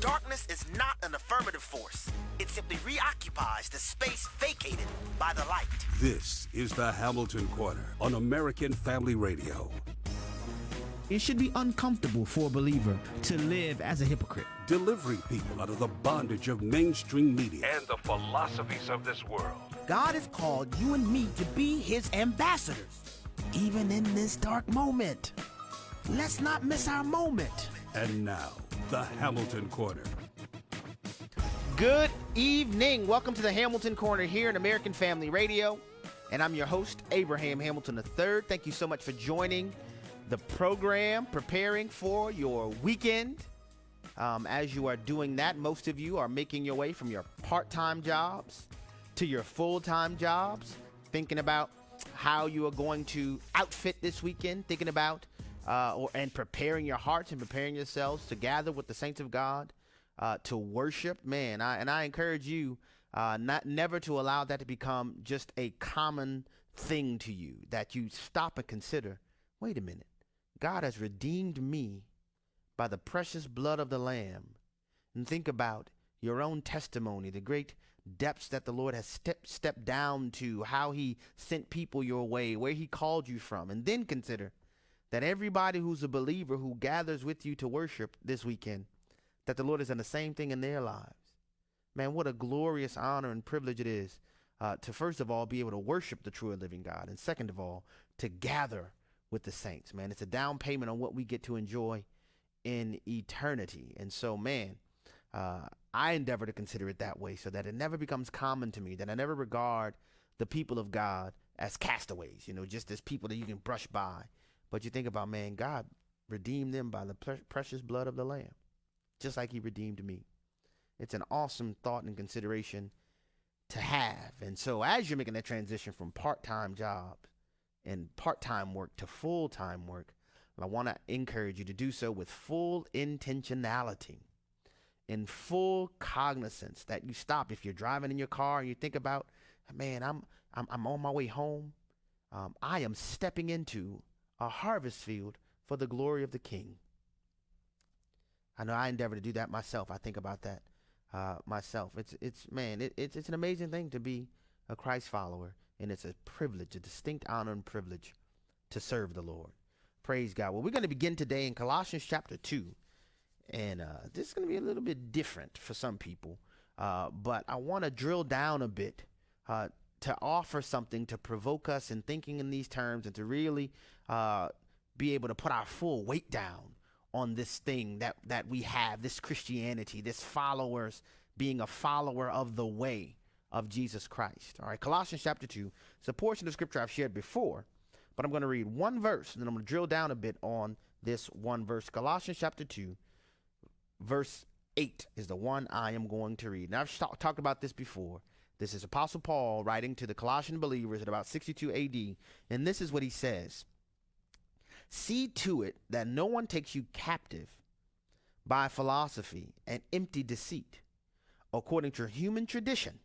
Darkness is not an affirmative force. It simply reoccupies the space vacated by the light. This is the Hamilton Corner on American Family Radio. It should be uncomfortable for a believer to live as a hypocrite. Delivering people out of the bondage of mainstream media and the philosophies of this world. God has called you and me to be his ambassadors, even in this dark moment. Let's not miss our moment. And now, the Hamilton Corner. Good evening. Welcome to the Hamilton Corner here in American Family Radio. And I'm your host, Abraham Hamilton III. Thank you so much for joining the program, preparing for your weekend. As you are doing that, most of you are making your way from your part-time jobs to your full-time jobs, thinking about how you are going to outfit this weekend, thinking about and preparing your hearts and preparing yourselves to gather with the saints of God to worship. Man, I encourage you never to allow that to become just a common thing to you, that you stop and consider, wait a minute, God has redeemed me by the precious blood of the Lamb. And think about your own testimony, the great depths that the Lord has stepped down to, how he sent people your way, where he called you from. And then consider that everybody who's a believer who gathers with you to worship this weekend, that the Lord has done the same thing in their lives. Man, what a glorious honor and privilege it is to, first of all, be able to worship the true and living God. And second of all, to gather with the saints, man. It's a down payment on what we get to enjoy in eternity. And so, man, I endeavor to consider it that way so that it never becomes common to me, that I never regard the people of God as castaways, just as people that you can brush by. But you think about, man, God redeemed them by the precious blood of the Lamb, just like he redeemed me. It's an awesome thought and consideration to have. And so as you're making that transition from part-time jobs and part-time work to full-time work, I want to encourage you to do so with full intentionality and full cognizance, that you stop if you're driving in your car and you think about, man, I'm on my way home. I am stepping into a harvest field for the glory of the King. I know I endeavor to do that myself. I think about that myself. It's an amazing thing to be a Christ follower, and it's a privilege, a distinct honor and privilege to serve the Lord. Praise God. Well, we're going to begin today in Colossians chapter 2, and this is going to be a little bit different for some people, but I want to drill down a bit to offer something to provoke us in thinking in these terms, and to really be able to put our full weight down on this thing that we have, this Christianity, this followers, being a follower of the way of Jesus Christ. All right, Colossians chapter 2. It's a portion of scripture I've shared before, but I'm going to read one verse, and then I'm going to drill down a bit on this one verse. Colossians chapter 2, verse 8 is the one I am going to read. Now, I've talked about this before. This is Apostle Paul writing to the Colossian believers at about 62 AD, and this is what he says. See to it that no one takes you captive by philosophy and empty deceit, according to human tradition,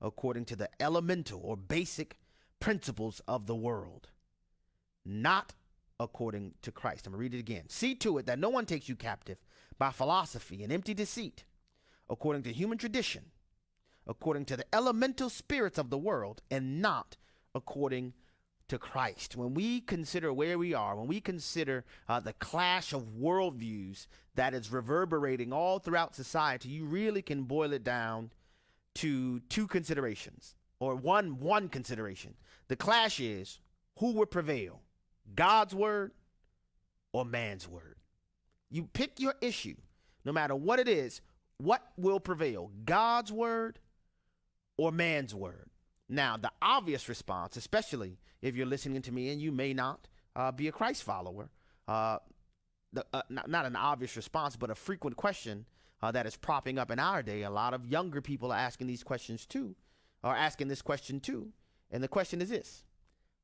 according to the elemental or basic principles of the world, not according to Christ. I'm going to read it again. See to it that no one takes you captive by philosophy and empty deceit, according to human tradition, according to the elemental spirits of the world, and not according to Christ. When we consider where we are, when we consider the clash of worldviews that is reverberating all throughout society, you really can boil it down to two considerations, or one consideration. The clash is, who will prevail, God's word or man's word? You pick your issue, no matter what it is. What will prevail, God's word or man's word? Now, the obvious response, especially if you're listening to me and you may not be a Christ follower, not an obvious response, but a frequent question that is propping up in our day. A lot of younger people are asking these questions too, or asking this question too. And the question is this: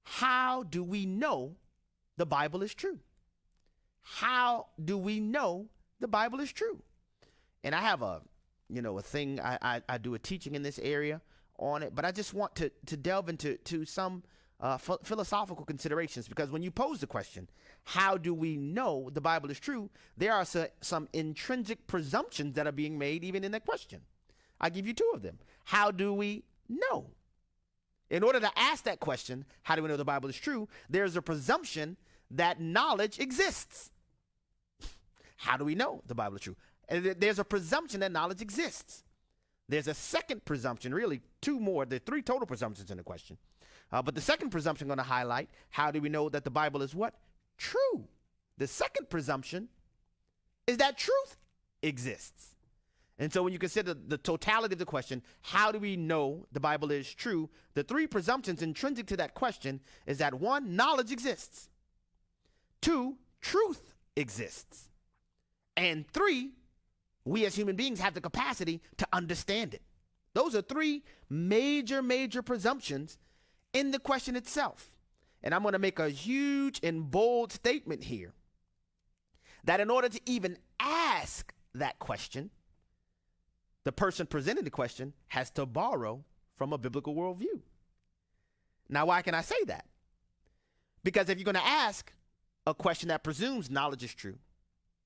how do we know the Bible is true? How do we know the Bible is true? And I have a thing, I do a teaching in this area on it, but I just want to delve into some philosophical considerations, because when you pose the question, how do we know the Bible is true, there are some intrinsic presumptions that are being made even in that question. I'll give you two of them. How do we know? In order to ask that question, how do we know the Bible is true, there's a presumption that knowledge exists. How do we know the Bible is true? And there's a presumption that knowledge exists. There's a second presumption, really two more. There are three total presumptions in the question. But the second presumption I'm going to highlight, how do we know that the Bible is what? True. The second presumption is that truth exists. And so when you consider the totality of the question, how do we know the Bible is true? The three presumptions intrinsic to that question is that one, knowledge exists. Two, truth exists. And three, we as human beings have the capacity to understand it. Those are three major presumptions in the question itself. And I'm going to make a huge and bold statement here that in order to even ask that question, the person presenting the question has to borrow from a biblical worldview. Now, why can I say that? Because if you're going to ask a question that presumes knowledge is true,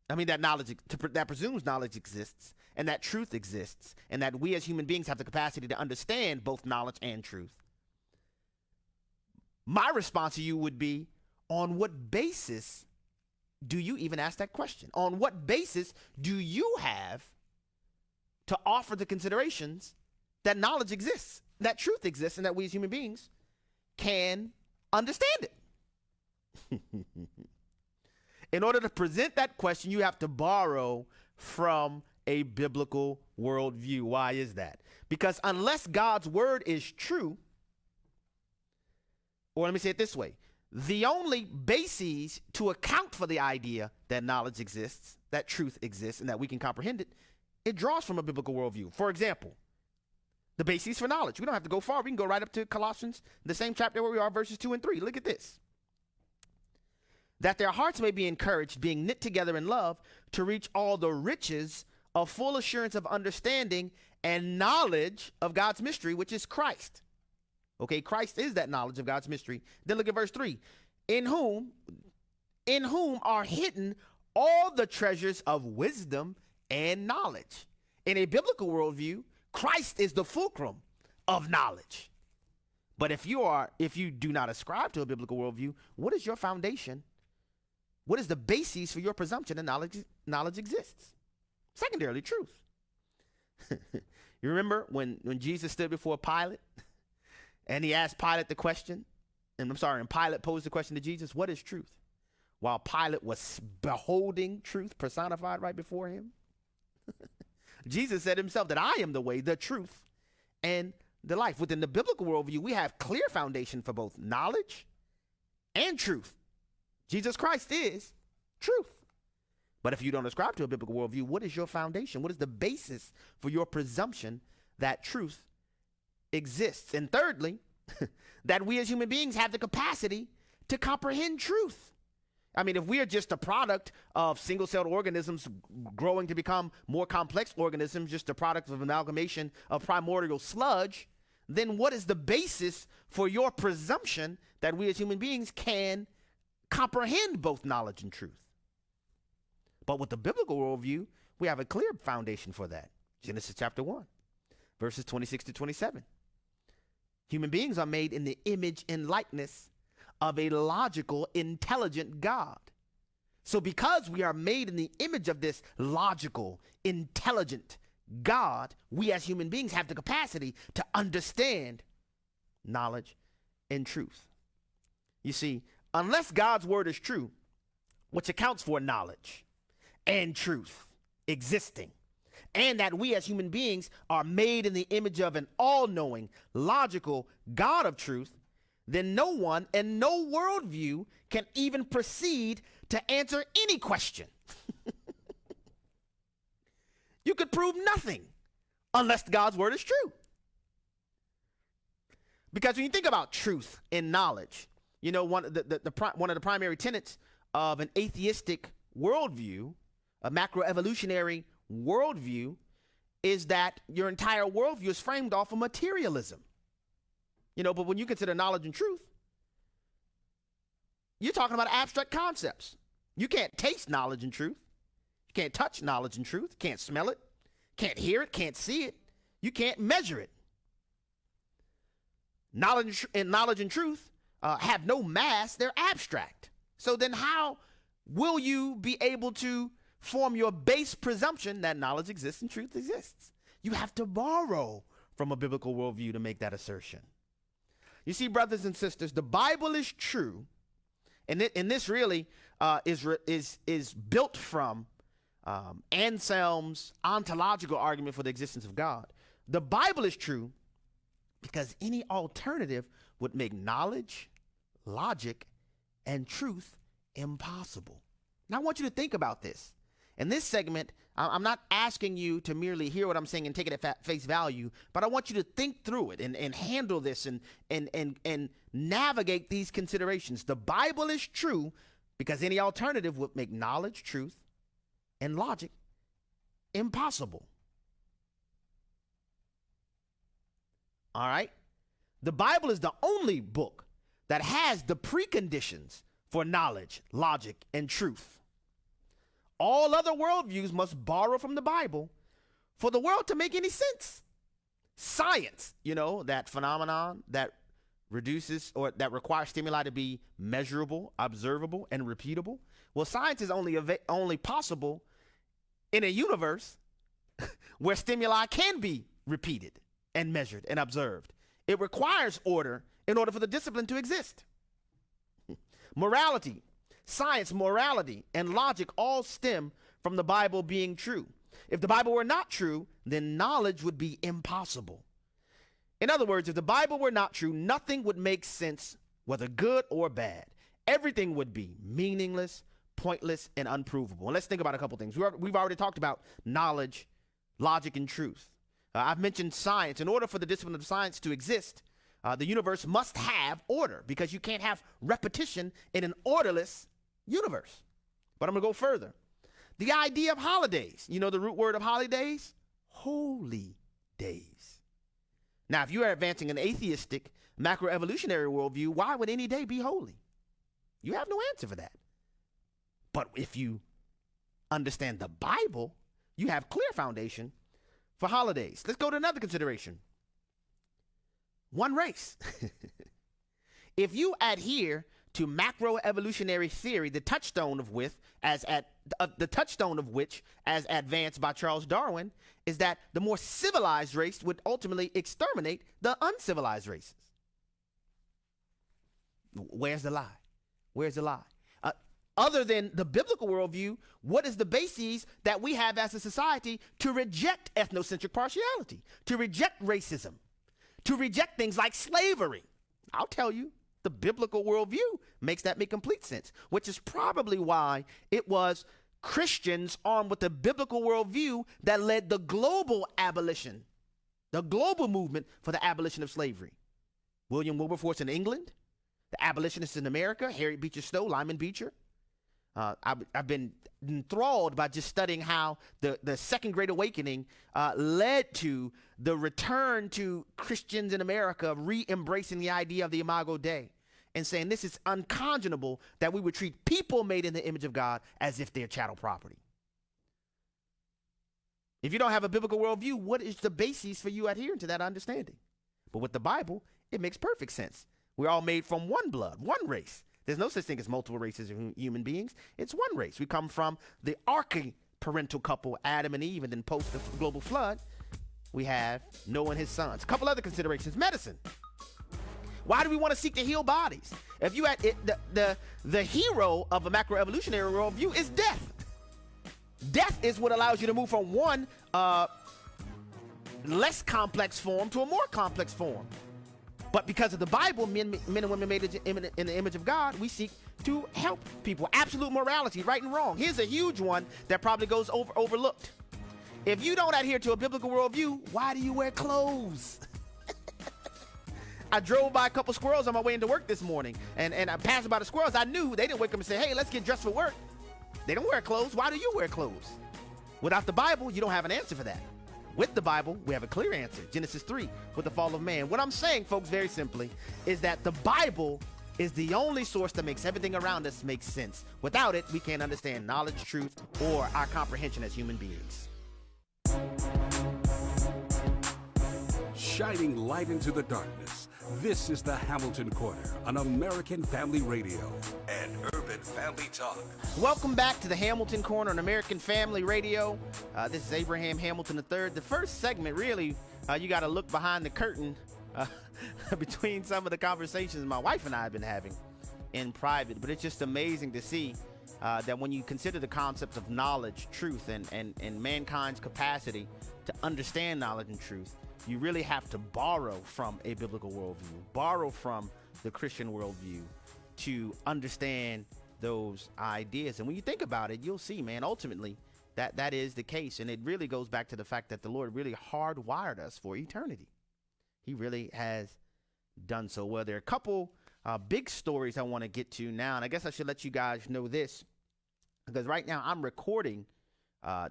that presumes knowledge exists and that truth exists and that we as human beings have the capacity to understand both knowledge and truth, my response to you would be, on what basis do you even ask that question? On what basis do you have to offer the considerations that knowledge exists, that truth exists, and that we as human beings can understand it? In order to present that question, you have to borrow from a biblical worldview. Why is that? Because unless God's word is true, or let me say it this way, the only bases to account for the idea that knowledge exists, that truth exists, and that we can comprehend it, it draws from a biblical worldview. For example, the bases for knowledge. We don't have to go far. We can go right up to Colossians, the same chapter where we are, verses 2 and 3. Look at this. That their hearts may be encouraged, being knit together in love, to reach all the riches of full assurance of understanding and knowledge of God's mystery, which is Christ. Okay, Christ is that knowledge of God's mystery. Then look at verse 3. In whom are hidden all the treasures of wisdom and knowledge. In a biblical worldview, Christ is the fulcrum of knowledge. But if you do not ascribe to a biblical worldview, what is your foundation? What is the basis for your presumption that knowledge exists? Secondarily, truth. You remember when Jesus stood before Pilate and he asked Pilate the question, and Pilate posed the question to Jesus, what is truth? While Pilate was beholding truth personified right before him. Jesus said himself that I am the way, the truth, and the life. Within the biblical worldview, we have clear foundation for both knowledge and truth. Jesus Christ is truth. But if you don't ascribe to a biblical worldview, what is your foundation? What is the basis for your presumption that truth exists? And thirdly, that we as human beings have the capacity to comprehend truth. I mean, if we are just a product of single-celled organisms growing to become more complex organisms, just a product of amalgamation of primordial sludge, then what is the basis for your presumption that we as human beings can comprehend both knowledge and truth? But with the biblical worldview, we have a clear foundation for that. Genesis chapter 1, verses 26 to 27. Human beings are made in the image and likeness of a logical, intelligent God. So because we are made in the image of this logical, intelligent God, we as human beings have the capacity to understand knowledge and truth. You see, unless God's word is true, which accounts for knowledge and truth existing, and that we as human beings are made in the image of an all-knowing, logical God of truth, then no one and no worldview can even proceed to answer any question. You could prove nothing unless God's word is true. Because when you think about truth and knowledge, you know, one of the primary tenets of an atheistic worldview, a macroevolutionary worldview, is that your entire worldview is framed off of materialism. You know, but when you consider knowledge and truth, you're talking about abstract concepts. You can't taste knowledge and truth. You can't touch knowledge and truth. Can't smell it. Can't hear it. Can't see it. You can't measure it. Knowledge and truth have no mass. They're abstract. So then how will you be able to form your base presumption that knowledge exists and truth exists? You have to borrow from a biblical worldview to make that assertion. You see, brothers and sisters, the Bible is true, and this really is built from Anselm's ontological argument for the existence of God. The Bible is true because any alternative would make knowledge, logic, and truth impossible. Now, I want you to think about this. In this segment, I'm not asking you to merely hear what I'm saying and take it at face value, but I want you to think through it and handle this and navigate these considerations. The Bible is true because any alternative would make knowledge, truth, and logic impossible. All right? The Bible is the only book that has the preconditions for knowledge, logic, and truth. All other worldviews must borrow from the Bible for the world to make any sense. Science, that phenomenon that reduces or that requires stimuli to be measurable, observable, and repeatable. Well, science is only possible in a universe where stimuli can be repeated and measured and observed. It requires order in order for the discipline to exist. Morality. Science, morality, and logic all stem from the Bible being true. If the Bible were not true, then knowledge would be impossible. In other words, if the Bible were not true, nothing would make sense, whether good or bad. Everything would be meaningless, pointless, and unprovable. And let's think about a couple things. We've already talked about knowledge, logic, and truth. I've mentioned science. In order for the discipline of science to exist, the universe must have order, because you can't have repetition in an orderless universe. But I'm going to go further. The idea of holidays. You know the root word of holidays? Holy days. Now, if you are advancing an atheistic macroevolutionary worldview, why would any day be holy? You have no answer for that. But if you understand the Bible, you have clear foundation for holidays. Let's go to another consideration. One race. If you adhere to macroevolutionary theory, the touchstone of which, as advanced by Charles Darwin, is that the more civilized race would ultimately exterminate the uncivilized races. Where's the lie? Where's the lie? Other than the biblical worldview, what is the basis that we have as a society to reject ethnocentric partiality, to reject racism, to reject things like slavery? I'll tell you. The biblical worldview makes that make complete sense, which is probably why it was Christians armed with the biblical worldview that led the global abolition, the global movement for the abolition of slavery. William Wilberforce in England, the abolitionists in America, Harriet Beecher Stowe, Lyman Beecher. I've been enthralled by just studying how the Second Great Awakening led to the return to Christians in America re-embracing the idea of the Imago Dei and saying this is unconscionable that we would treat people made in the image of God as if they're chattel property. If you don't have a biblical worldview, what is the basis for you adhering to that understanding? But with the Bible, it makes perfect sense. We're all made from one blood, one race. There's no such thing as multiple races of human beings. It's one race. We come from the archi-parental couple, Adam and Eve, and then post the global flood, we have Noah and his sons. A couple other considerations. Medicine. Why do we want to seek to heal bodies? If you had the hero of a macroevolutionary worldview is death. Death is what allows you to move from one less complex form to a more complex form. But because of the Bible, men and women made in the image of God, we seek to help people. Absolute morality, right and wrong. Here's a huge one that probably goes overlooked. If you don't adhere to a biblical worldview, why do you wear clothes? I drove by a couple squirrels on my way into work this morning, and I passed by the squirrels. I knew they didn't wake up and say, hey, let's get dressed for work. They don't wear clothes. Why do you wear clothes? Without the Bible, you don't have an answer for that. With the Bible, we have a clear answer. Genesis 3, with the fall of man. What I'm saying, folks, very simply, is that the Bible is the only source that makes everything around us make sense. Without it, we can't understand knowledge, truth, or our comprehension as human beings. Shining light into the darkness. This is the Hamilton Corner on American Family Radio and Urban Family Talk. Welcome back to the Hamilton Corner on American Family Radio. This is Abraham Hamilton III. The first segment, really, you got to look behind the curtain between some of the conversations my wife and I have been having in private. But it's just amazing to see that when you consider the concepts of knowledge, truth, and mankind's capacity to understand knowledge and truth, you really have to borrow from a biblical worldview, borrow from the Christian worldview to understand those ideas. And when you think about it, you'll see, man, ultimately that is the case. And it really goes back to the fact that the Lord really hardwired us for eternity. He really has done so. Well, there are a couple big stories I want to get to now. And I guess I should let you guys know this, because right now I'm recording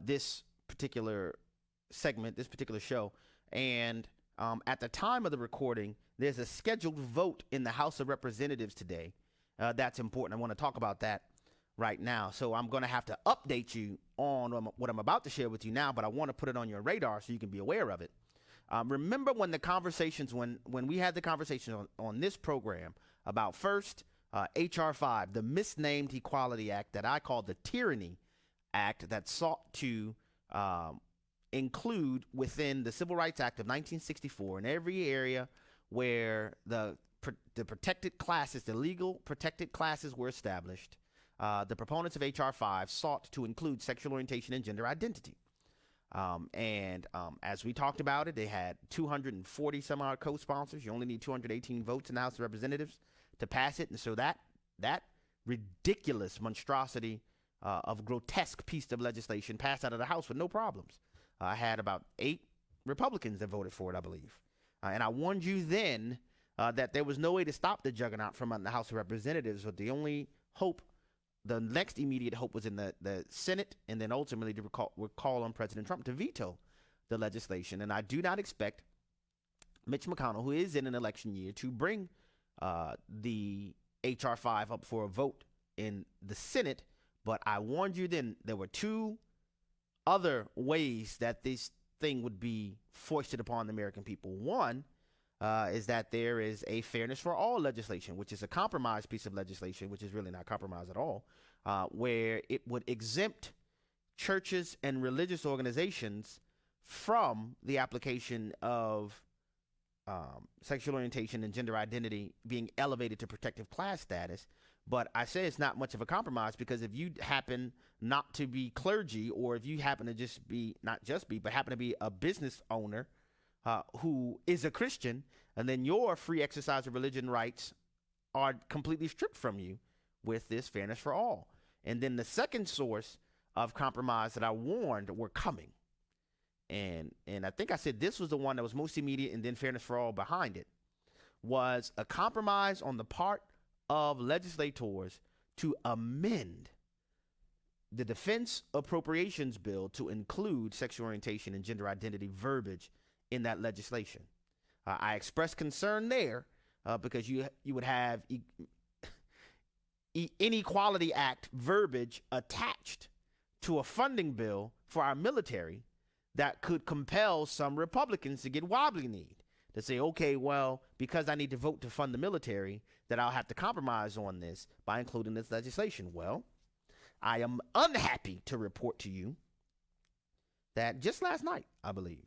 this particular segment, this particular show. And at the time of the recording, there's a scheduled vote in the House of Representatives today. That's important. I want to talk about that right now. So I'm going to have to update you on what I'm about to share with you now, but I want to put it on your radar so you can be aware of it. Remember when the conversations, when we had the conversation on this program about first H.R. 5, the misnamed Equality Act that I called the Tyranny Act, that sought to include within the Civil Rights Act of 1964 in every area where the protected classes, the legal protected classes were established. The proponents of H.R. 5 sought to include sexual orientation and gender identity. As we talked about it, they had 240 some odd co-sponsors. You only need 218 votes in the House of Representatives to pass it. And so that ridiculous monstrosity of grotesque piece of legislation passed out of the House with no problems. I had about 8 Republicans that voted for it, I believe. And I warned you then that there was no way to stop the juggernaut from the House of Representatives, but the only hope, the next immediate hope, was in the Senate, and then ultimately to call on President Trump to veto the legislation. And I do not expect Mitch McConnell, who is in an election year, to bring the H.R. 5 up for a vote in the Senate. But I warned you then there were 2 other ways that this thing would be foisted upon the American people. One is that there is a fairness for all legislation, which is a compromise piece of legislation, which is really not compromise at all, where it would exempt churches and religious organizations from the application of sexual orientation and gender identity being elevated to protective class status. But I say it's not much of a compromise, because if you happen not to be clergy, or if you happen to just be, but happen to be a business owner who is a Christian, and then your free exercise of religion rights are completely stripped from you with this fairness for all. And then the second source of compromise that I warned were coming. And I think I said this was the one that was most immediate, and then fairness for all behind it, was a compromise on the part of legislators to amend the Defense Appropriations Bill to include sexual orientation and gender identity verbiage in that legislation. I expressed concern there because you would have Inequality Act verbiage attached to a funding bill for our military that could compel some Republicans to get wobbly-kneed, to say, okay, well, because I need to vote to fund the military, that I'll have to compromise on this by including this legislation. Well, I am unhappy to report to you that just last night, I believe,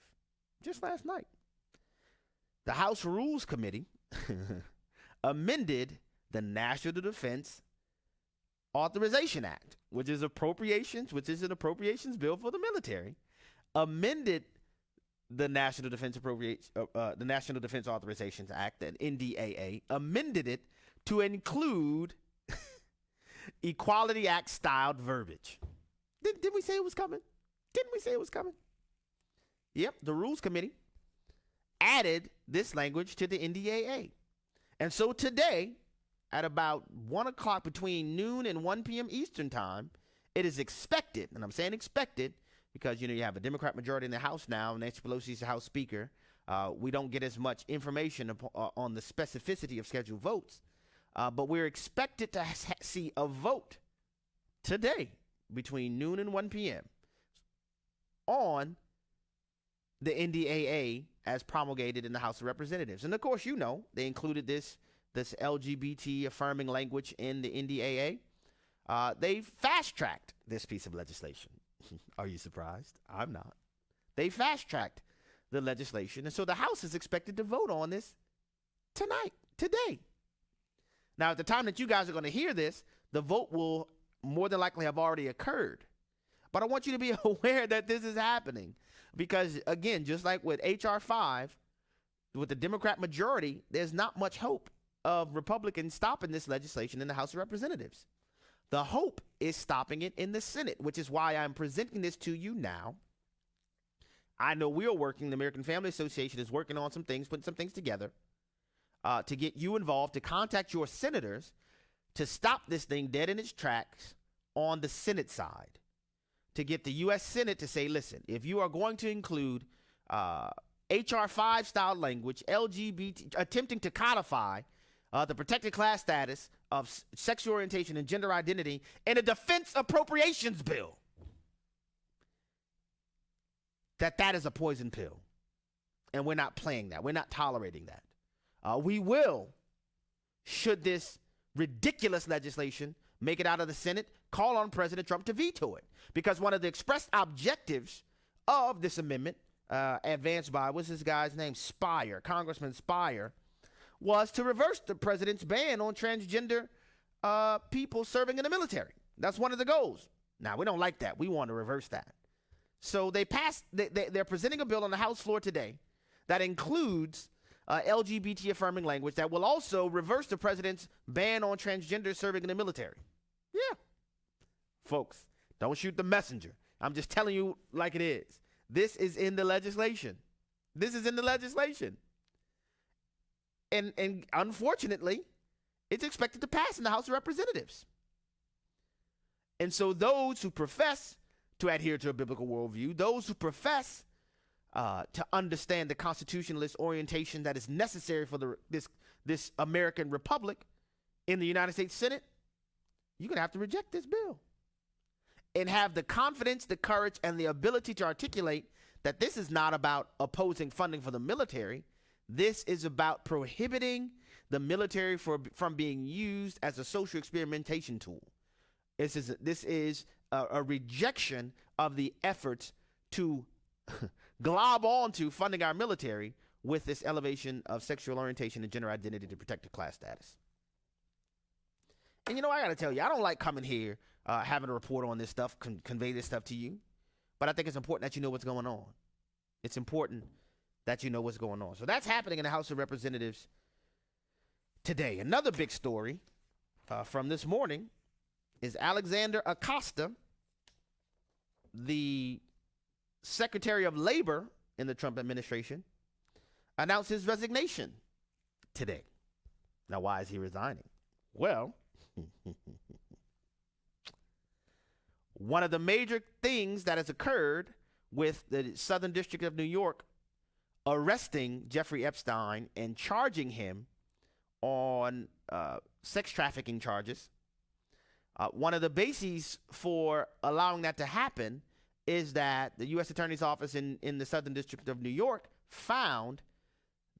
the House Rules Committee amended the National Defense Authorization Act, which is an appropriations bill for the military, amended the National Defense Authorizations Act, the NDAA, amended it to include Equality Act styled verbiage. Didn't we say it was coming? Yep, the Rules Committee added this language to the NDAA. And so today, at about 1 o'clock, between noon and 1 p.m. Eastern time, it is expected, and I'm saying expected because, you have a Democrat majority in the House now, Nancy Pelosi is the House Speaker. We don't get as much information on the specificity of scheduled votes. But we're expected to see a vote today between noon and 1 p.m. on the NDAA as promulgated in the House of Representatives. And of course, you know, they included this LGBT affirming language in the NDAA. They fast-tracked this piece of legislation. Are you surprised? I'm not. They fast-tracked the legislation, and so the House is expected to vote on this today. Now, at the time that you guys are going to hear this, the vote will more than likely have already occurred. But I want you to be aware that this is happening because, again, just like with H.R. 5, with the Democrat majority, there's not much hope of Republicans stopping this legislation in the House of Representatives. The hope is stopping it in the Senate, which is why I'm presenting this to you now. I know we are working, the American Family Association is working on some things, putting some things together to get you involved, to contact your senators to stop this thing dead in its tracks on the Senate side, to get the U.S. Senate to say, listen, if you are going to include H.R. 5 style language, LGBT, attempting to codify the protected class status of sexual orientation and gender identity in a defense appropriations bill, that is a poison pill. And we're not playing that. We're not tolerating that. We will, should this ridiculous legislation make it out of the Senate, call on President Trump to veto it. Because one of the expressed objectives of this amendment, advanced by, what's this guy's name? Congressman Spire, was to reverse the president's ban on transgender people serving in the military. That's one of the goals. Now, we don't like that. We want to reverse that. So they're presenting a bill on the House floor today that includes LGBT affirming language that will also reverse the president's ban on transgender serving in the military. Yeah. Folks, don't shoot the messenger. I'm just telling you like it is. This is in the legislation. And unfortunately, it's expected to pass in the House of Representatives. And so those who profess to adhere to a biblical worldview, those who profess to understand the constitutionalist orientation that is necessary for this American republic in the United States Senate, you're going to have to reject this bill and have the confidence, the courage, and the ability to articulate that this is not about opposing funding for the military. This is about prohibiting the military from being used as a social experimentation tool. This is a rejection of the efforts to glob onto funding our military with this elevation of sexual orientation and gender identity to protected class status. And you know, I got to tell you, I don't like coming here, having a report on this stuff, convey this stuff to you. But I think it's important that you know what's going on. It's important that you know what's going on. So that's happening in the House of Representatives today. Another big story from this morning is Alexander Acosta, the Secretary of Labor in the Trump administration, announced his resignation today. Now, why is he resigning? Well, one of the major things that has occurred with the Southern District of New York arresting Jeffrey Epstein and charging him on sex trafficking charges. One of the bases for allowing that to happen is that the U.S. Attorney's Office in the Southern District of New York found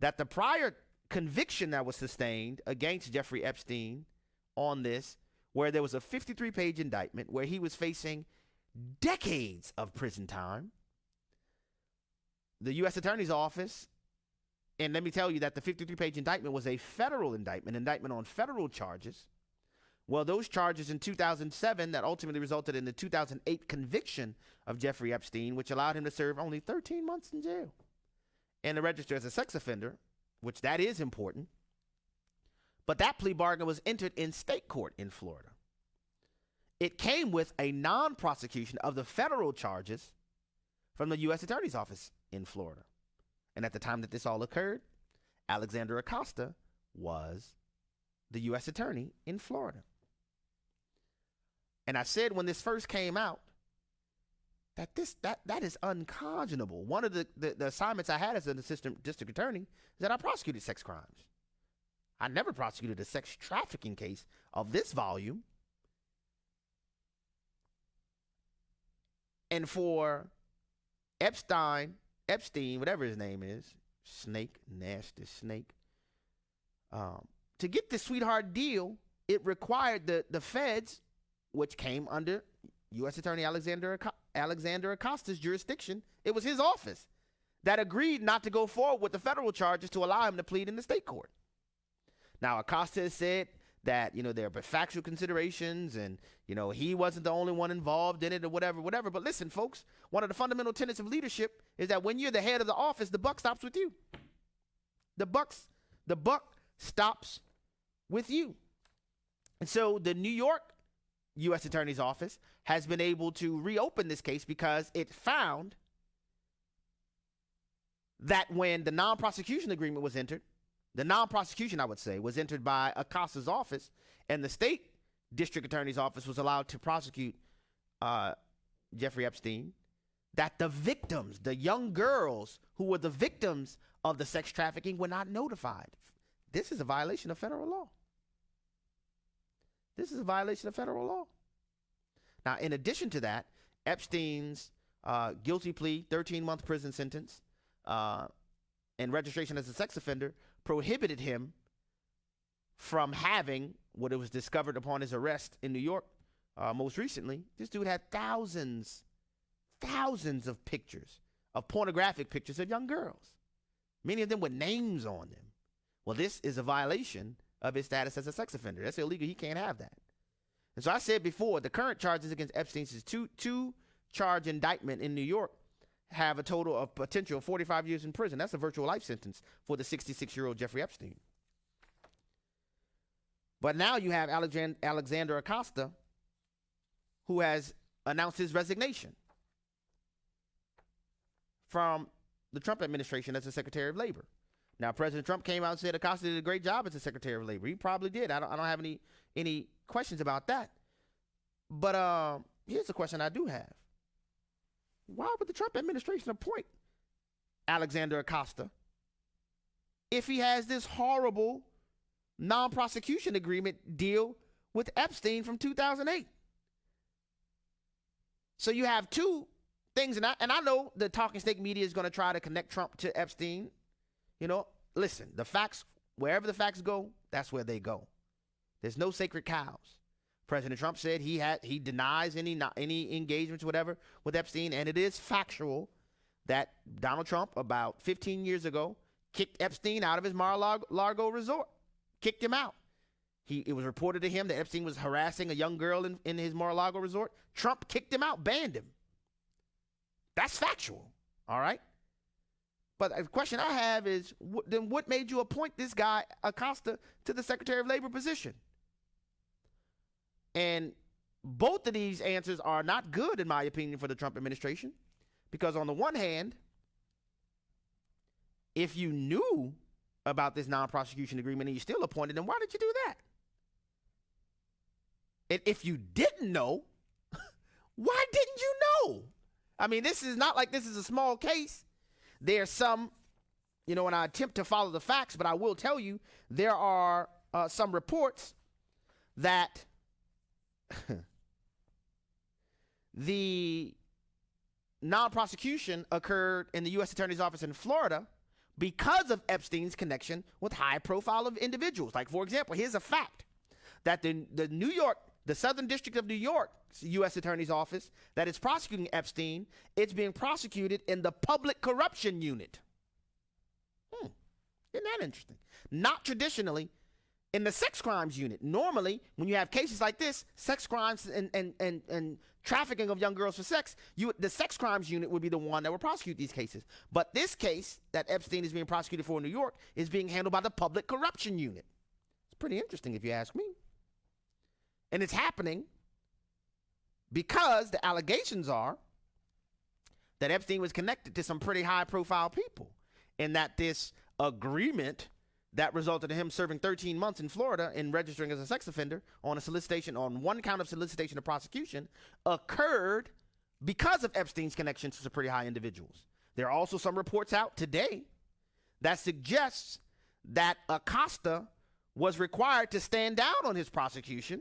that the prior conviction that was sustained against Jeffrey Epstein on this, where there was a 53-page indictment where he was facing decades of prison time, the U.S. Attorney's Office, and let me tell you that the 53-page indictment was a federal indictment on federal charges. Well, those charges in 2007 that ultimately resulted in the 2008 conviction of Jeffrey Epstein, which allowed him to serve only 13 months in jail and to register as a sex offender, which that is important. But that plea bargain was entered in state court in Florida. It came with a non-prosecution of the federal charges from the U.S. Attorney's Office in Florida. And at the time that this all occurred, Alexander Acosta was the U.S. Attorney in Florida. And I said when this first came out that that is unconscionable. One of the assignments I had as an assistant district attorney is that I prosecuted sex crimes. I never prosecuted a sex trafficking case of this volume. And for Epstein, whatever his name is, nasty snake, to get this sweetheart deal, it required the feds, which came under U.S. Attorney Alexander Acosta's jurisdiction. It was his office that agreed not to go forward with the federal charges to allow him to plead in the state court. Now, Acosta has said that, there are factual considerations and, he wasn't the only one involved in it or whatever. But listen, folks, one of the fundamental tenets of leadership is that when you're the head of the office, the buck stops with you. The buck stops with you. And so the New York U.S. Attorney's Office has been able to reopen this case because it found that when the non-prosecution agreement was entered, the non-prosecution, I would say, was entered by Acosta's office, and the state district attorney's office was allowed to prosecute Jeffrey Epstein, that the victims, the young girls who were the victims of the sex trafficking, were not notified. This is a violation of federal law. This is a violation of federal law. Now, in addition to that, Epstein's guilty plea, 13-month prison sentence, and registration as a sex offender prohibited him from having what it was discovered upon his arrest in New York most recently. This dude had thousands of pictures, of pornographic pictures of young girls, many of them with names on them. Well, this is a violation of his status as a sex offender. That's illegal. He can't have that. And so I said before, the current charges against Epstein's two charge indictment in New York have a total of potential 45 years in prison. That's a virtual life sentence for the 66-year-old Jeffrey Epstein. But now you have Alexander Acosta, who has announced his resignation from the Trump administration as the Secretary of Labor. Now, President Trump came out and said Acosta did a great job as the Secretary of Labor. He probably did. I don't have any questions about that. But here's a question I do have. Why would the Trump administration appoint Alexander Acosta if he has this horrible non-prosecution agreement deal with Epstein from 2008? So you have two things, and I know the talking snake media is going to try to connect Trump to Epstein. Listen, the facts, wherever the facts go, that's where they go. There's no sacred cows. President Trump said he denies any engagements, whatever, with Epstein, and it is factual that Donald Trump, about 15 years ago, kicked Epstein out of his Mar-a-Lago resort, kicked him out. It was reported to him that Epstein was harassing a young girl in his Mar-a-Lago resort. Trump kicked him out, banned him. That's factual, all right? But the question I have is, then what made you appoint this guy, Acosta, to the Secretary of Labor position? And both of these answers are not good, in my opinion, for the Trump administration. Because on the one hand, if you knew about this non-prosecution agreement and you still appointed him, why did you do that? And if you didn't know, why didn't you know? I mean, this is not like this is a small case. There's some, and I attempt to follow the facts, but I will tell you there are some reports that the non-prosecution occurred in the U.S. Attorney's Office in Florida because of Epstein's connection with high-profile individuals. Like, for example, here's a fact that the Southern District of New York U.S. Attorney's Office that is prosecuting Epstein, it's being prosecuted in the Public Corruption Unit. Isn't that interesting? Not traditionally in the Sex Crimes Unit. Normally, when you have cases like this, sex crimes and trafficking of young girls for sex, the Sex Crimes Unit would be the one that would prosecute these cases. But this case that Epstein is being prosecuted for in New York is being handled by the Public Corruption Unit. It's pretty interesting if you ask me. And it's happening because the allegations are that Epstein was connected to some pretty high-profile people, and that this agreement that resulted in him serving 13 months in Florida and registering as a sex offender on one count of solicitation of prosecution occurred because of Epstein's connections to some pretty high individuals. There are also some reports out today that suggests that Acosta was required to stand down on his prosecution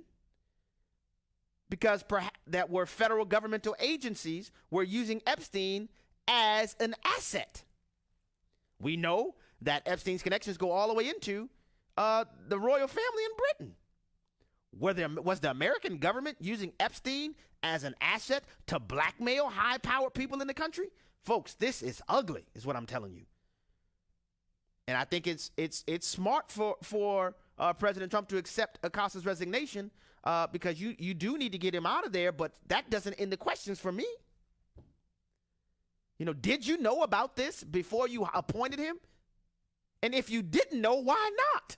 because that were federal governmental agencies were using Epstein as an asset. We know that Epstein's connections go all the way into the royal family in Britain. Was the American government using Epstein as an asset to blackmail high-powered people in the country? Folks, this is ugly, is what I'm telling you. And I think it's smart for President Trump to accept Acosta's resignation because you do need to get him out of there, but that doesn't end the questions for me. You know, did you know about this before you appointed him? And if you didn't know, why not?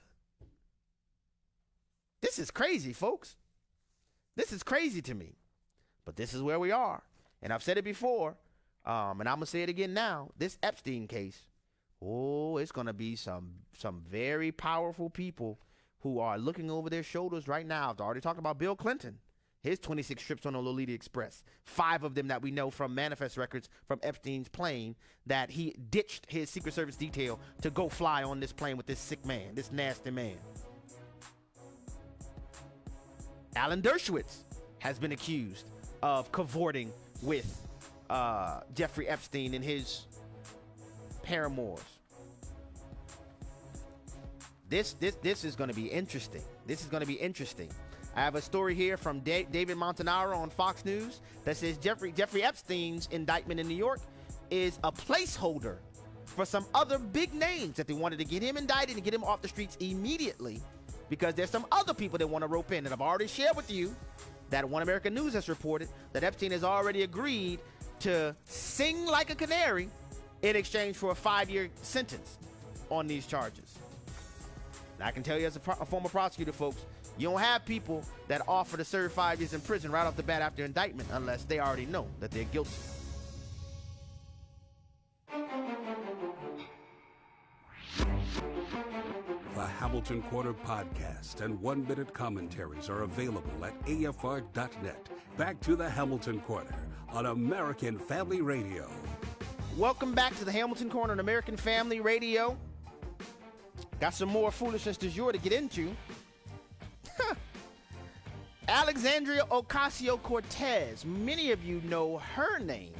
This is crazy, folks. This is crazy to me. But this is where we are. And I've said it before, and I'm going to say it again now. This Epstein case, it's going to be some very powerful people who are looking over their shoulders right now. I've already talked about Bill Clinton, his 26 trips on the Lolita Express, 5 of them that we know from manifest records from Epstein's plane, that he ditched his Secret Service detail to go fly on this plane with this sick man, this nasty man. Alan Dershowitz has been accused of cavorting with Jeffrey Epstein and his paramours. This is going to be interesting. This is going to be interesting. I have a story here from David Montanaro on Fox News that says Jeffrey Epstein's indictment in New York is a placeholder for some other big names that they wanted to get him indicted and get him off the streets immediately, because there's some other people that want to rope in. And I've already shared with you that One American News has reported that Epstein has already agreed to sing like a canary in exchange for a 5-year sentence on these charges. Now, I can tell you as a former prosecutor, folks, you don't have people that offer to serve 5 years in prison right off the bat after indictment unless they already know that they're guilty. The Hamilton Corner podcast and 1-minute commentaries are available at afr.net. Back to the Hamilton Corner on American Family Radio. Welcome back to the Hamilton Corner on American Family Radio. Got some more foolishness du jour to get into. Alexandria Ocasio-Cortez. Many of you know her name,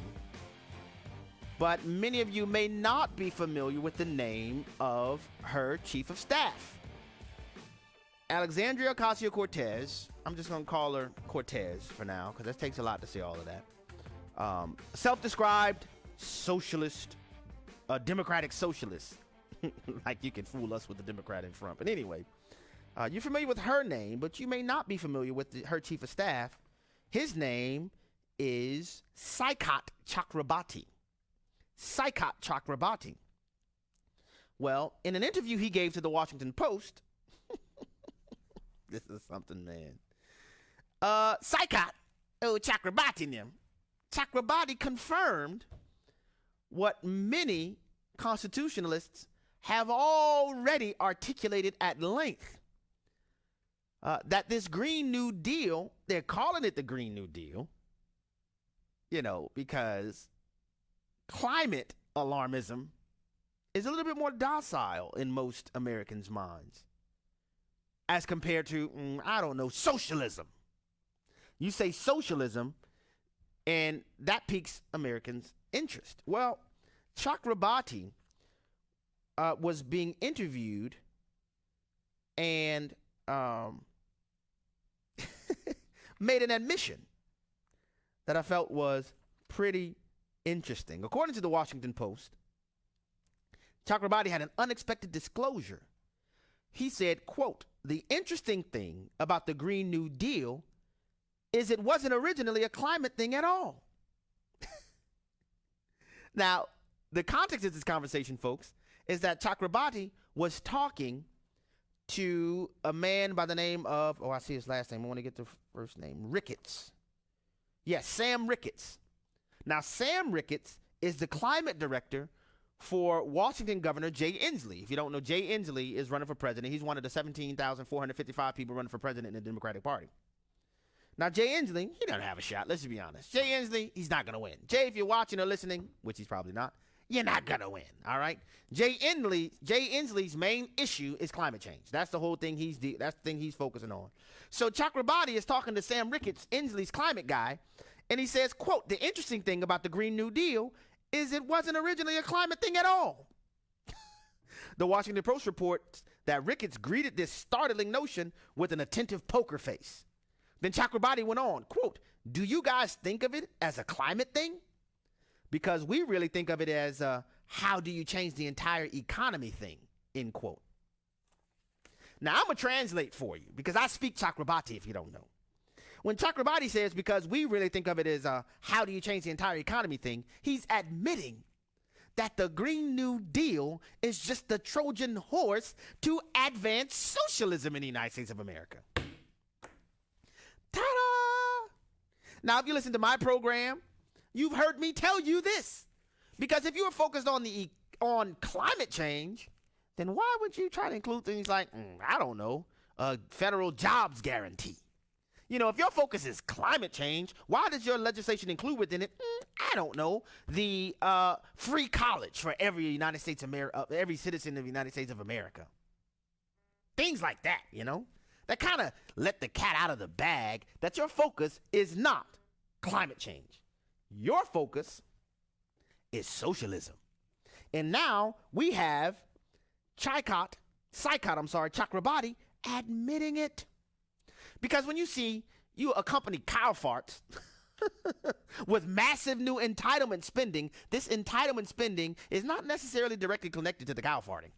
but many of you may not be familiar with the name of her chief of staff. Alexandria Ocasio-Cortez, I'm just going to call her Cortez for now, because that takes a lot to say all of that. Self-described socialist, democratic socialist. Like you can fool us with the Democrat in front. But anyway, you're familiar with her name, but you may not be familiar with her chief of staff. His name is Saikat Chakrabarti. Saikat Chakrabarti. Well, in an interview he gave to the Washington Post, this is something, man. Saikat Chakrabarti confirmed what many constitutionalists have already articulated at length, that this Green New Deal, they're calling it the Green New Deal, because climate alarmism is a little bit more docile in most Americans' minds as compared to, socialism. You say socialism, and that piques Americans' interest. Well, Chakrabarti was being interviewed and made an admission that I felt was pretty interesting. According to the Washington Post, Chakrabarti had an unexpected disclosure. He said, quote, "The interesting thing about the Green New Deal is it wasn't originally a climate thing at all." Now, the context of this conversation, folks, is that Chakrabarti was talking to a man by the name of, I see his last name. I want to get the first name. Ricketts. Yes, Sam Ricketts. Now, Sam Ricketts is the climate director for Washington Governor Jay Inslee. If you don't know, Jay Inslee is running for president. He's one of the 17,455 people running for president in the Democratic Party. Now, Jay Inslee, he doesn't have a shot. Let's just be honest. Jay Inslee, he's not going to win. Jay, if you're watching or listening, which he's probably not, you're not going to win, all right? Jay Inslee's main issue is climate change. That's the whole thing that's the thing he's focusing on. So Chakrabarti is talking to Sam Ricketts, Inslee's climate guy, and he says, quote, the interesting thing about the Green New Deal is it wasn't originally a climate thing at all. The Washington Post reports that Ricketts greeted this startling notion with an attentive poker face. Then Chakrabarti went on, quote, do you guys think of it as a climate thing? Because we really think of it as a how do you change the entire economy thing, end quote. Now, I'm going to translate for you because I speak Chakrabarti if you don't know. When Chakrabarti says because we really think of it as a how do you change the entire economy thing, he's admitting that the Green New Deal is just the Trojan horse to advance socialism in the United States of America. Ta-da! Now, if you listen to my program, you've heard me tell you this. Because if you were focused on climate change, then why would you try to include things like, I don't know, a federal jobs guarantee? You know, if your focus is climate change, why does your legislation include within it, I don't know, the free college for every every citizen of the United States of America? Things like that, you know, that kind of let the cat out of the bag that your focus is not climate change. Your focus is socialism. And now we have Saikat Chakrabarti admitting it. Because when you accompany cow farts with massive new entitlement spending, this entitlement spending is not necessarily directly connected to the cow farting.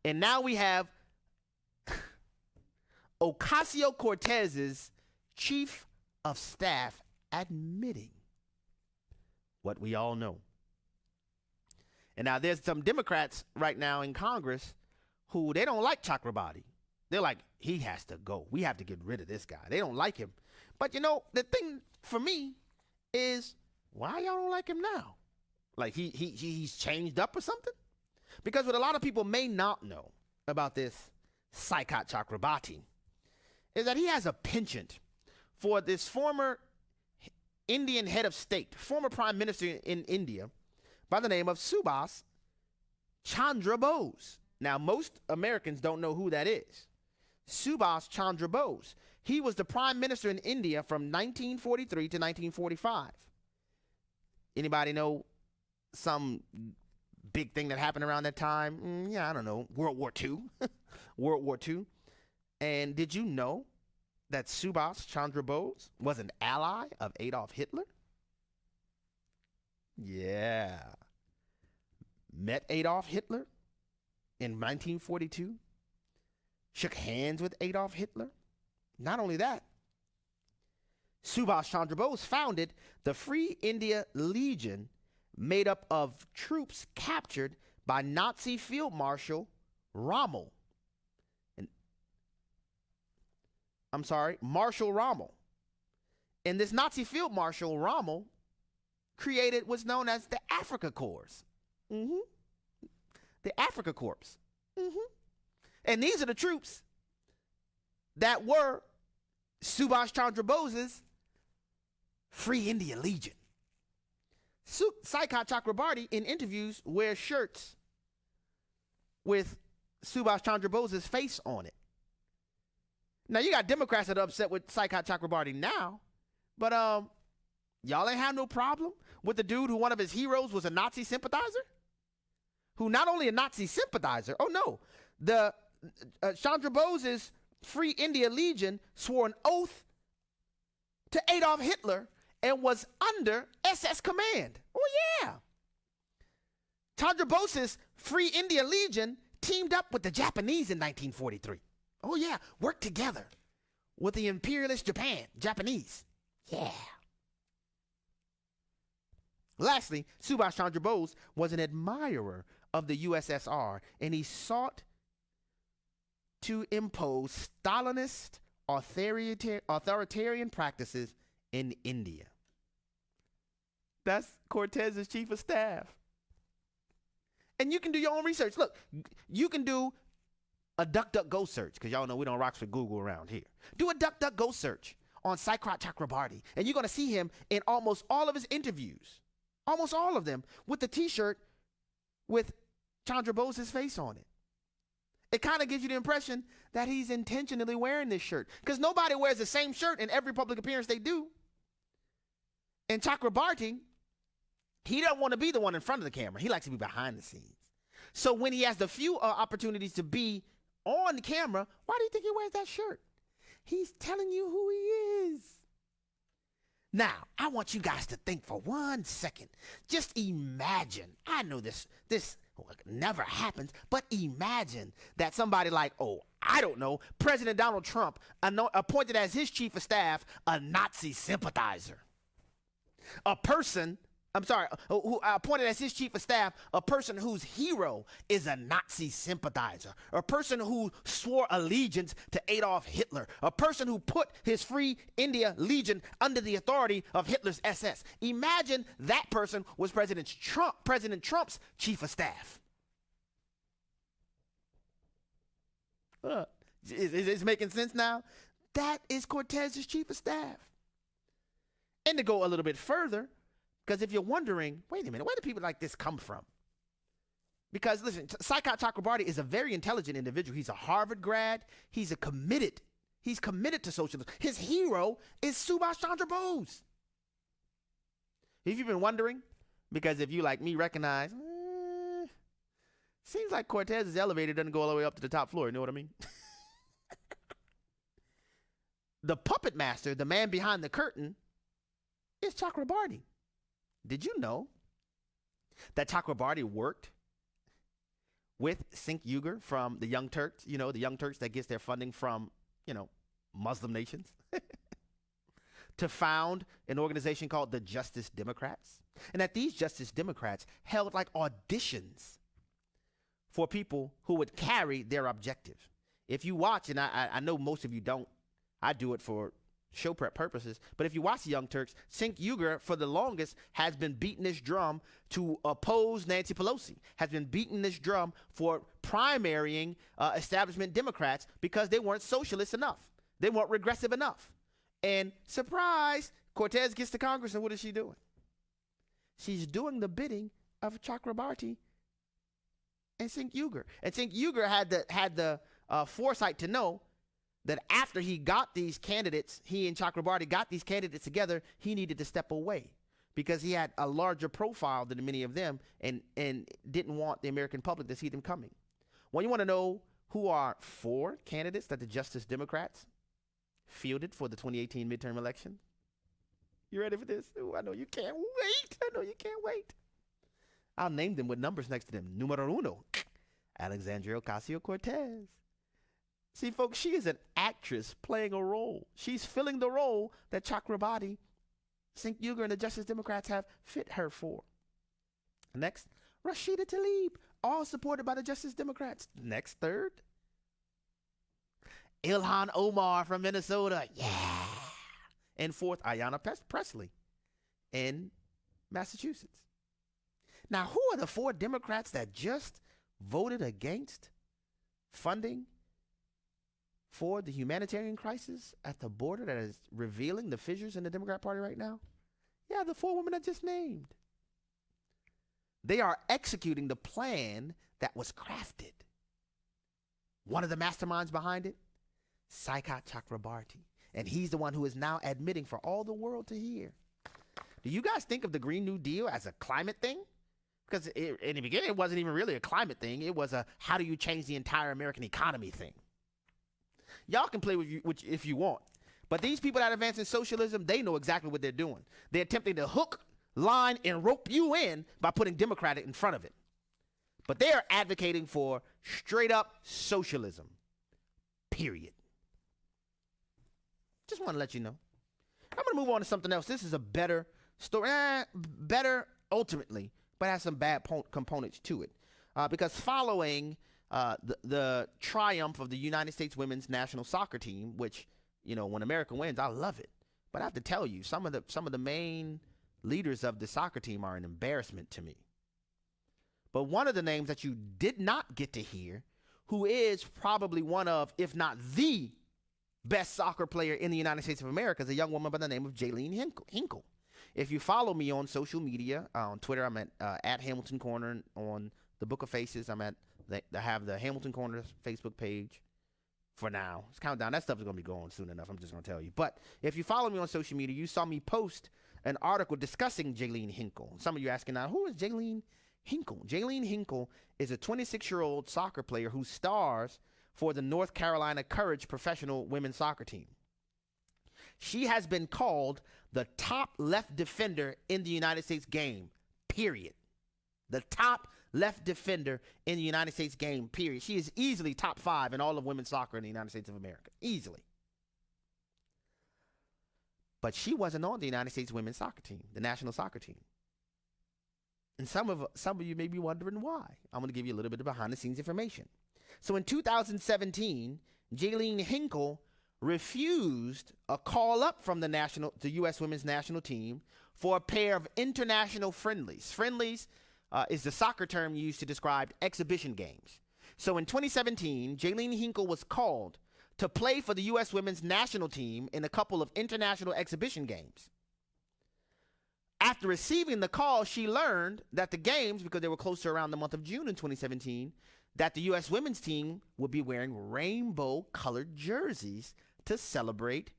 And now we have Ocasio-Cortez's chief of staff admitting what we all know. And now there's some Democrats right now in Congress who they don't like Chakrabarti. They're like, he has to go. We have to get rid of this guy. They don't like him. But, you know, the thing for me is, why y'all don't like him now? Like he's changed up or something? Because what a lot of people may not know about this Saikat Chakrabarti is that he has a penchant for this former Indian head of state, former prime minister in India, by the name of Subhas Chandra Bose. Now, most Americans don't know who that is. Subhas Chandra Bose. He was the prime minister in India from 1943 to 1945. Anybody know some big thing that happened around that time? I don't know. World War II. World War II. And did you know that Subhas Chandra Bose was an ally of Adolf Hitler? Yeah. Met Adolf Hitler in 1942. Shook hands with Adolf Hitler. Not only that, Subhas Chandra Bose founded the Free India Legion, made up of troops captured by Nazi Field Marshal Marshal Rommel. And this Nazi Field Marshal Rommel created what's known as the Afrika Corps. The Afrika Corps. And these are the troops that were Subhas Chandra Bose's Free India Legion. Saikat Chakrabarti in interviews wears shirts with Subhas Chandra Bose's face on it. Now, you got Democrats that are upset with Saikat Chakrabarti now, but y'all ain't have no problem with the dude who one of his heroes was a Nazi sympathizer? Who not only a Nazi sympathizer, the Chandra Bose's Free India Legion swore an oath to Adolf Hitler and was under SS command. Oh, yeah. Chandra Bose's Free India Legion teamed up with the Japanese in 1943. Oh, yeah. Worked together with the imperialist Japanese. Yeah. Lastly, Subhas Chandra Bose was an admirer of the USSR, and he sought to impose Stalinist authoritarian practices in India. That's Cortez's chief of staff. And you can do your own research. Look, you can do a DuckDuckGo search, because y'all know we don't rock for Google around here. Do a DuckDuckGo search on Saikat Chakrabarti, and you're going to see him in almost all of his interviews Almost all of them with the T-shirt with Chandra Bose's face on it. It kind of gives you the impression that he's intentionally wearing this shirt, because nobody wears the same shirt in every public appearance they do. And Chakrabarti, he doesn't want to be the one in front of the camera. He likes to be behind the scenes. So when he has the few opportunities to be on the camera, why do you think he wears that shirt? He's telling you who he is. Now, I want you guys to think for 1 second. Just imagine. I know this never happens, but imagine that somebody like, I don't know, President Donald Trump appointed as his chief of staff a Nazi sympathizer. Who appointed as his chief of staff a person whose hero is a Nazi sympathizer, a person who swore allegiance to Adolf Hitler, a person who put his Free India Legion under the authority of Hitler's SS. Imagine that person was President Trump's chief of staff. Is this making sense now? That is Cortez's chief of staff. And to go a little bit further, because if you're wondering, wait a minute, where do people like this come from? Because listen, Saikat Chakrabarti is a very intelligent individual. He's a Harvard grad. He's committed to socialism. His hero is Subhash Chandra Bose. If you've been wondering, because if you like me recognize, seems like Cortez's elevator doesn't go all the way up to the top floor. You know what I mean? The puppet master, the man behind the curtain, is Chakrabarti. Did you know that Chakrabarti worked with Cenk Uygur from the Young Turks? You know, the Young Turks that gets their funding from, Muslim nations, to found an organization called the Justice Democrats. And that these Justice Democrats held like auditions for people who would carry their objective. If you watch, and I know most of you don't, I do it for show prep purposes, but if you watch the Young Turks, Cenk Uygur for the longest has been beating this drum to oppose Nancy Pelosi, has been beating this drum for primarying establishment Democrats because they weren't socialist enough. They weren't regressive enough. And surprise, Cortez gets to Congress, and what is she doing? She's doing the bidding of Chakrabarti and Cenk Uygur. And Cenk Uygur had the foresight to know that after he got these candidates, he and Chakrabarti got these candidates together, he needed to step away because he had a larger profile than many of them and didn't want the American public to see them coming. Well, you want to know who are 4 candidates that the Justice Democrats fielded for the 2018 midterm election? You ready for this? Ooh, I know you can't wait. I'll name them with numbers next to them. Numero uno, Alexandria Ocasio-Cortez. See, folks, she is an actress playing a role. She's filling the role that Chakrabarti, Cenk Uygur, and the Justice Democrats have fit her for. Next, Rashida Tlaib, all supported by the Justice Democrats. Next, third, Ilhan Omar from Minnesota. Yeah. And fourth, Ayanna Presley in Massachusetts. Now, who are the 4 Democrats that just voted against funding for the humanitarian crisis at the border that is revealing the fissures in the Democrat Party right now? Yeah, the 4 women I just named. They are executing the plan that was crafted. One of the masterminds behind it, Saikat Chakrabarti. And he's the one who is now admitting for all the world to hear. Do you guys think of the Green New Deal as a climate thing? Because in the beginning, it wasn't even really a climate thing. It was a how do you change the entire American economy thing. Y'all can play with you if you want. But these people that advance in socialism, they know exactly what they're doing. They're attempting to hook, line, and rope you in by putting Democratic in front of it. But they are advocating for straight up socialism. Period. Just want to let you know. I'm going to move on to something else. This is a better story. Better ultimately, but has some bad components to it. Because following the triumph of the United States women's national soccer team, which, when America wins, I love it. But I have to tell you, some of the main leaders of the soccer team are an embarrassment to me. But one of the names that you did not get to hear, who is probably one of, if not the best soccer player in the United States of America, is a young woman by the name of Jaelene Hinkle. if you follow me on social media, on Twitter, I'm at Hamilton Corner. On the Book of Faces, I have the Hamilton Corner Facebook page for now. It's counting down. That stuff is going to be going soon enough. I'm just going to tell you. But if you follow me on social media, you saw me post an article discussing Jaelene Hinkle. Some of you asking now, who is Jaelene Hinkle? Jaelene Hinkle is a 26-year-old soccer player who stars for the North Carolina Courage professional women's soccer team. She has been called the top left defender in the United States game, period. The top left defender in the United States game, period. She is easily top 5 in all of women's soccer in the United States of America. Easily. But she wasn't on the United States women's soccer team, the national soccer team. And some of you may be wondering why. I'm going to give you a little bit of behind-the-scenes information. So in 2017, Jaelene Hinkle refused a call up from the U.S. women's national team for a pair of international friendlies. Friendlies is the soccer term used to describe exhibition games. So in 2017, Jaelene Hinkle was called to play for the U.S. women's national team in a couple of international exhibition games. After receiving the call, she learned that the games, because they were close to around the month of June in 2017, that the U.S. women's team would be wearing rainbow-colored jerseys to celebrate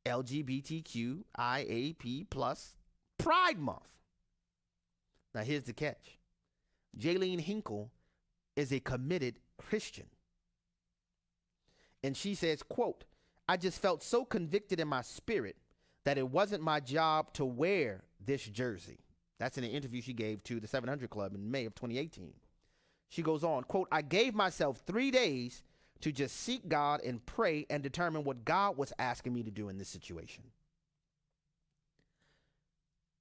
LGBTQIAP+ Pride Month. Now, here's the catch. Jaelene Hinkle is a committed Christian. And she says, quote, "I just felt so convicted in my spirit that it wasn't my job to wear this jersey." That's in an interview she gave to the 700 Club in May of 2018. She goes on, quote, "I gave myself 3 days to just seek God and pray and determine what God was asking me to do in this situation."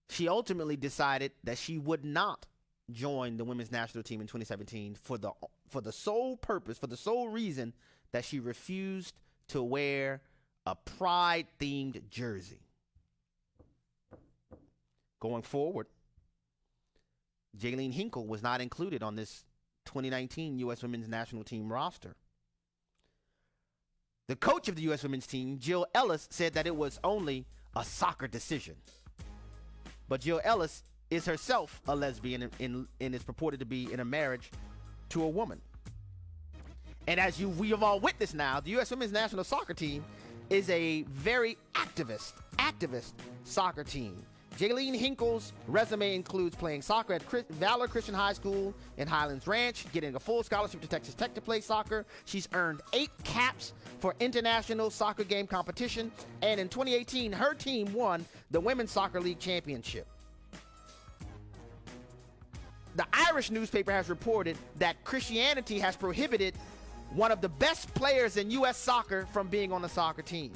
She ultimately decided that she would not join the women's national team in 2017 for the sole purpose, for the sole reason that she refused to wear a pride-themed jersey. Going forward, Jaelene Hinkle was not included on this 2019 U.S. women's national team roster. The coach of the U.S. women's team, Jill Ellis, said that it was only a soccer decision. But Jill Ellis is herself a lesbian and is purported to be in a marriage to a woman. And as we have all witnessed now, the U.S. women's national soccer team is a very activist soccer team. Jaelene Hinkle's resume includes playing soccer at Valor Christian High School in Highlands Ranch, getting a full scholarship to Texas Tech to play soccer. She's earned 8 caps for international soccer game competition, and in 2018, her team won the Women's Soccer League Championship. The Irish newspaper has reported that Christianity has prohibited one of the best players in U.S. soccer from being on the soccer team.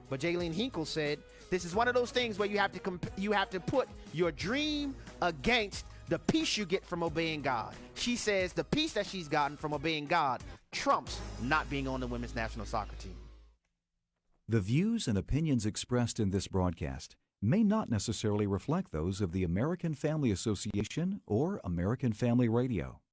But Jaelene Hinkle said, "This is one of those things where you have to put your dream against the peace you get from obeying God." She says the peace that she's gotten from obeying God trumps not being on the women's national soccer team. The views and opinions expressed in this broadcast may not necessarily reflect those of the American Family Association or American Family Radio.